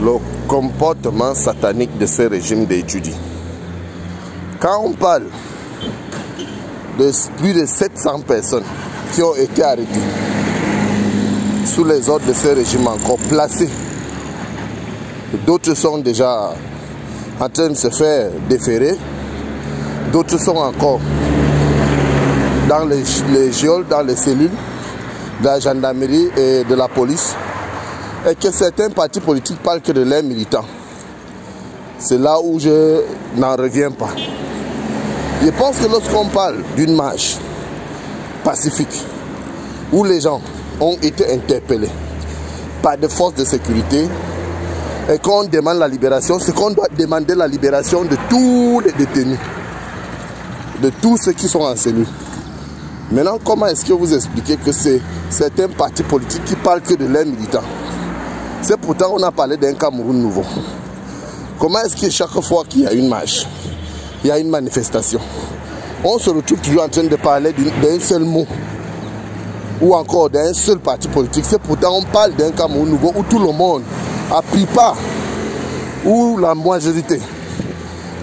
le comportement satanique de ce régime d'étudiants. Quand on parle de plus de 700 personnes qui ont été arrêtées sous les ordres de ce régime encore placées, d'autres sont déjà en train de se faire déférer, d'autres sont encore dans les geôles, dans les cellules de la gendarmerie et de la police, et que certains partis politiques parlent que de leurs militants. C'est là où je n'en reviens pas. Je pense que lorsqu'on parle d'une marche pacifique, où les gens ont été interpellés par des forces de sécurité, et qu'on demande la libération, c'est qu'on doit demander la libération de tous les détenus, de tous ceux qui sont en cellule. Maintenant, comment est-ce que vous expliquez que c'est certains partis politiques qui parlent que de leurs militants? C'est pourtant on a parlé d'un Cameroun nouveau. Comment est-ce que chaque fois qu'il y a une marche, il y a une manifestation, on se retrouve toujours en train de parler d'un seul mot ou encore d'un seul parti politique? C'est pourtant on parle d'un Cameroun nouveau où tout le monde a pris part, où la majorité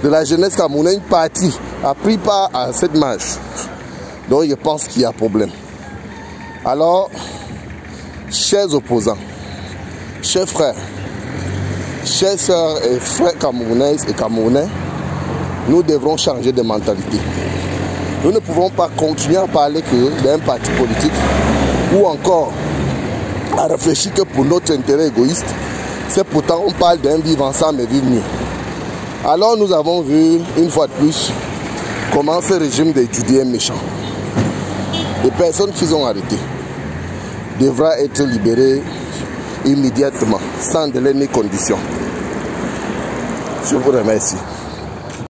de la jeunesse camerounaise, une partie, a pris part à cette marche. Donc je pense qu'il y a problème. Alors, chers opposants, chers frères, chers sœurs et frères camerounaises et camerounais, nous devrons changer de mentalité. Nous ne pouvons pas continuer à parler que d'un parti politique ou encore à réfléchir que pour notre intérêt égoïste. C'est pourtant on parle d'un vivre ensemble et vivre mieux. Alors nous avons vu une fois de plus comment ce régime d'étudiants méchants, les personnes qu'ils ont arrêtées devraient être libérées immédiatement, sans délai ni condition. Je vous remercie.